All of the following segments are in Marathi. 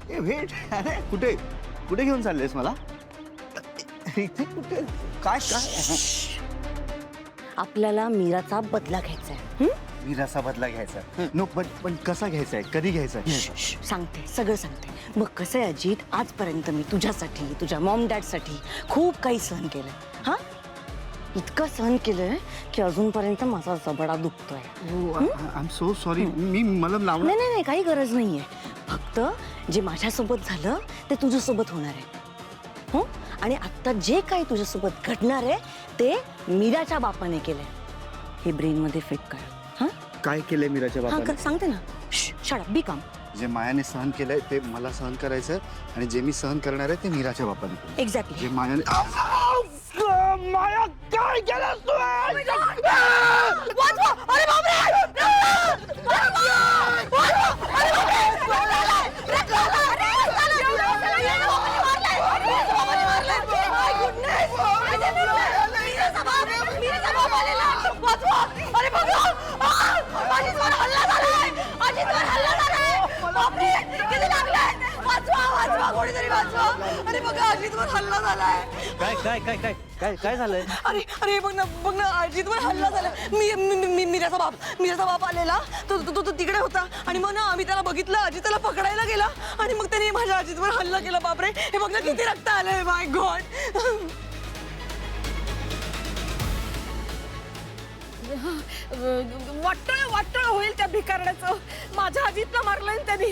ए वेट, अरे कुठे कुठे घेऊन चाललेस मला? इथे कुठे? काय काय? आपल्याला मीराचा बदला घ्यायचा आहे. मीराचा बदला घ्यायचा? नो, पण कसा घ्यायचा आहे? कधी घ्यायचा आहे? सांगते, सगळं सांगते. मग कसं आहे अजित, आजपर्यंत मी तुझ्यासाठी, तुझ्या मॉम डॅडसाठी खूप काही सहन केलंय. हा, इतकं सहन केलंय की अजूनपर्यंत माझा जबडा दुखतोय. I am so sorry. मी मला लावलं. नाही नाही, काही गरज नाहीये. फक्त जे माझ्यासोबत झालं ते तुझ्यासोबत होणार आहे. हो, आणि आता जे काही तुझ्यासोबत घडणार आहे ते मीराच्या बापाने केलंय. हे ब्रेन मध्ये फिट कर. हा, काय केलंय मीराच्या हा बापाने? सांगते ना. शट अप, बी काम. जे मायाने सहन केलंय ते मला सहन करायचं, आणि जे मी सहन करणार आहे ते मीराच्या बापाने. एक्झॅक्टली. जे मायाने माया काय केलं तू? काय काय काय काय काय काय झालंय? अरे अरे बघ ना अजितवर हल्ला झाला. मीराचा बाप आलेला. तो तिकडे होता आणि मग ना आम्ही त्याला बघितलं. अजित त्याला पकडायला गेला आणि मग त्याने माझ्या अजितवर हल्ला केला. बापरे, हे बघ ना किती रक्त आलंय. माय गॉड. वाटोळ होईल त्या भिकारण्याचं. माझ्या अजितला मारलंय त्यांनी.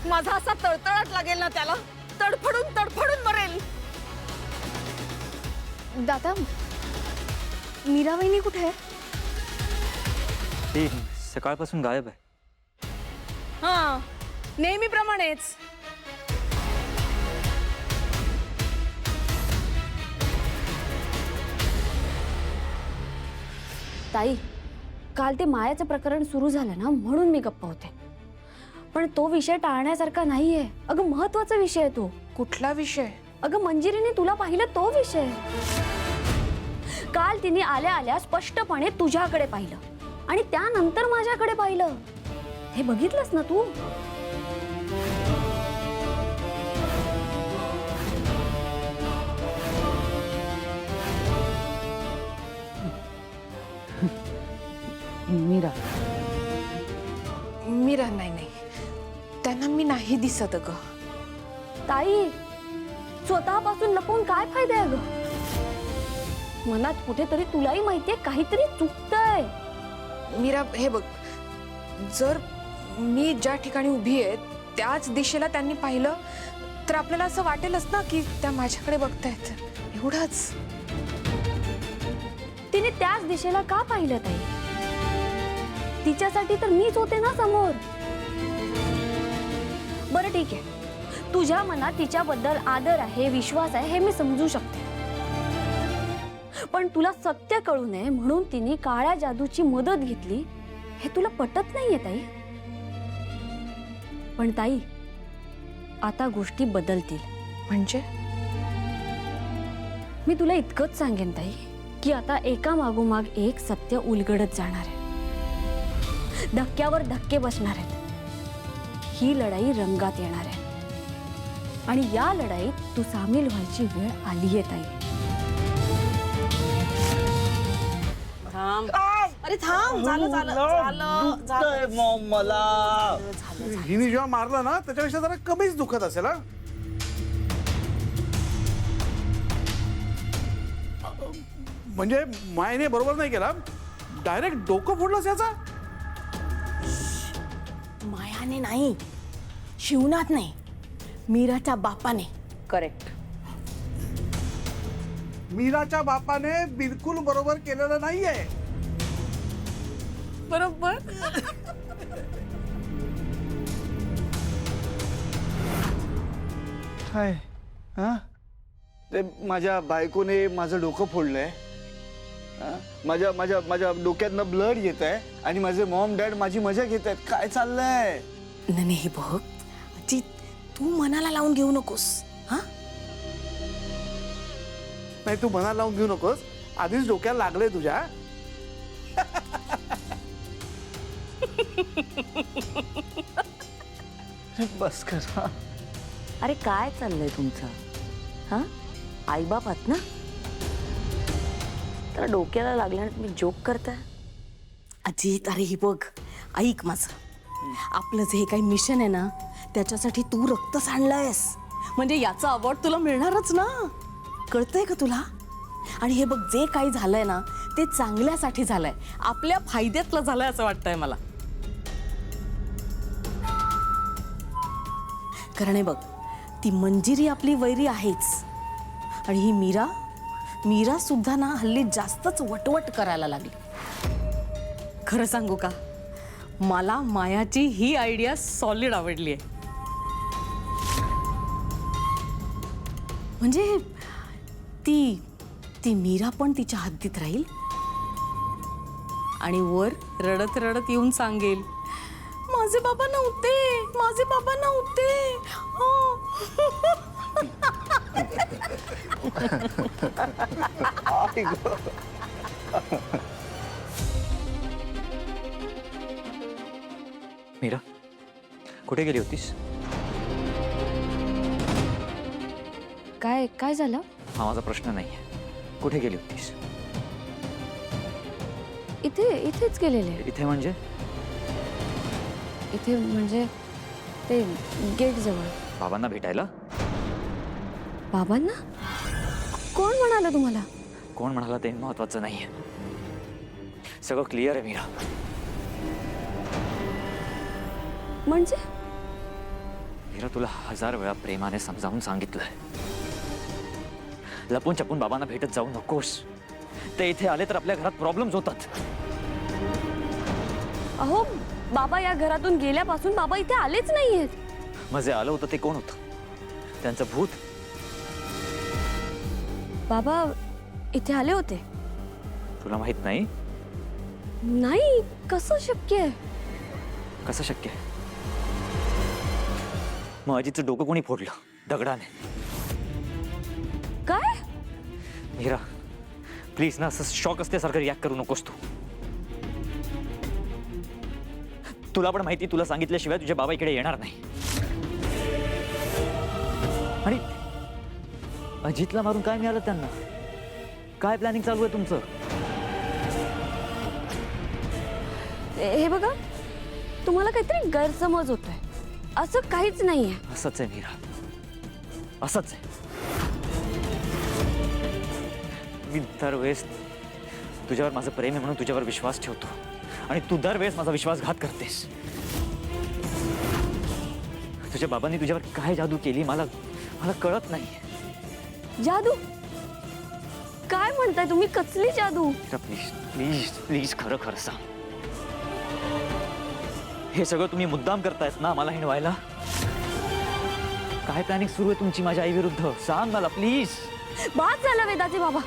माझा असा तळतळाट लागेल ना त्याला. तडफडून मरेल. दादा, मीरा वहिनी कुठे आहे? ती सकाळपासून गायब आहे. हा, नेहमीप्रमाणेच. ताई, काल ते मायाचं प्रकरण सुरू झालं ना, म्हणून मी गप्प होते. पण तो विषय टाळण्यासारखा नाहीये. अगं, महत्वाचा विषय आहे तो. कुठला विषय? अगं, मंजिरीने तुला पाहिलं तो विषय. काल तिने आल्या आल्या स्पष्टपणे तुझ्याकडे पाहिलं आणि त्यानंतर माझ्याकडे पाहिलं. हे बघितलंस ना तू? मीरा नाही, त्यांना मी नाही दिसत ग. ताई, स्वतःपासून लपवून काय फायदा आहे ग? मनात कुठेतरी तुलाही माहितीये काहीतरी चुकतंय. मीरा, हे बघ, जर मी ज्या ठिकाणी उभी आहे त्याच दिशेला त्यांनी पाहिलं तर आपल्याला असं वाटेलच ना की त्या माझ्याकडे बघतायत. एवढंच. तिने त्याच दिशेला का पाहिलं ताई? तिच्यासाठी तर मीच होते ना समोर. बरं ठीक आहे, तुझ्या मनात तिच्याबद्दल आदर आहे, विश्वास आहे, हे मी समजू शकते. पण तुला सत्य कळू नये म्हणून तिने काळ्या जादूची मदत घेतली, हे तुला पटत नाहीये ताई. पण ताई, आता गोष्टी बदलतील. म्हणजे मी तुला इतकंच सांगेन ताई की आता एका मागोमाग एक सत्य उलगडत जाणार आहे. धक्क्यावर धक्के बसणार आहेत. ही लढाई रंगात येणार आहे आणि या लढाईत तू सामील व्हायची वेळ आलीये ताई. अरे थांब, झालं. मॉम मला हिने जेव्हा मारलं ना त्याच्यापेक्षा जरा कमीच दुखत असेल. हा, म्हणजे मायने बरोबर नाही केला. डायरेक्ट डोकं फोडलंस याचा. मायाने नाही, शिवनाथ नाही, मीराच्या बापाने. करेक्ट. मीराच्या बापाने बिलकुल बरोबर केलेलं नाहीये. बरोबर. काय? हा, ते माझ्या बायकोने माझं डोकं फोडलंय. माझ्या माझ्या माझ्या डोक्यातनं ब्लड येत आहे आणि माझे मॉम डॅड माझी मजा घेत आहेत. काय चाललंय? नाही बघ अजित, तू मनाला लावून घेऊ नकोस. हा, नाही, तू मनाला लावून घेऊ नकोस. आधीच डोक्याला लागले तुझ्या. बस कर. अरे काय चाललंय तुमचं? हा, आईबाप आहात ना? तर डोक्याला लागल्याने तुम्ही जोक करताय. अजित, अरे हे बघ, ऐक माझं. आपलं जे हे काही मिशन आहे ना, त्याच्यासाठी तू रक्त सांडलंयस, म्हणजे याचा अवॉर्ड तुला मिळणारच ना. कळतंय का तुला? आणि हे बघ, जे काही झालंय ना ते चांगल्यासाठी झालंय, आपल्या फायद्यातलं झालंय असं वाटतंय मला. कारण हे बघ, ती मंजिरी आपली वैरी आहेच, आणि ही मीरा सुद्धा ना हल्ली जास्तच वटवट करायला लागली. खरं सांगू का, मला मायाची ही आयडिया सॉलिड आवडली आहे. म्हणजे ती मीरा पण तिच्या हद्दीत राहील आणि वर रडत रडत येऊन सांगेल, माझे बाबा नव्हते, माझे बाबा नव्हते. हो. मीरा, कुठे गेली होतीस? काय काय झालं? हा माझा प्रश्न नाही आहे. कुठे गेली होतीस? इथेच गेलेले. इथे म्हणजे? इथे म्हणजे ते गेट जवळ. बाबांना भेटायला? बाबांना? कोण म्हणालं तुम्हाला? कोण म्हणाला ते महत्वाचं नाहीये. सगळं क्लिअर आहे मीरा. म्हणजे मीरा, तुला 1000 वेळा प्रेमाने समजावून सांगितलंय, लपून छपून बाबांना भेटत जाऊ नकोस. ते इथे आले तर आपल्या घरात प्रॉब्लेम्स होतात. अहो, बाबा या घरातून गेल्यापासून बाबा इथे आलेच नाहीयेत. मग जे आलं होतं ते कोण होतं? त्यांचं भूत? बाबा इथे आले होते. तुला माहित नाही? नाही, कसं शक्य आहे? कसं शक्य आहे? मग अजितचं डोकं कोणी फोडलं दगडाने? काय? मीरा, प्लीज ना, असं शॉक असल्यासारखं रिॲक्ट करू नकोस तू. तुला पण माहिती, तुला सांगितल्याशिवाय तुझे बाबा इकडे येणार नाही. आणि अजितला मारून काय मिळालं त्यांना? काय प्लॅनिंग चालू आहे तुमचं? हे बघा, तुम्हाला काहीतरी गैरसमज होतोय. असं काहीच नाहीये. असंच आहे मीरा, असंच आहे. मी दरवेळेस तुझ्यावर माझं प्रेम आहे म्हणून तुझ्यावर विश्वास ठेवतो, आणि तू दरवेळेस माझा विश्वासघात करतेस. तुझ्या बाबांनी तुझ्यावर काय जादू केली मला कळत नाही. जादू? काय म्हणताय तुम्ही? कसली जादू? प्लीज प्लीज प्लीज, खरं खरं सांग. हे सगळं तुम्ही मुद्दाम करतायत ना मला हिणवायला? काय प्लॅनिंग सुरू आहे तुमची माझ्या आई विरुद्ध? सांग मला प्लीज. बाद झालं वेदाचे बाबा.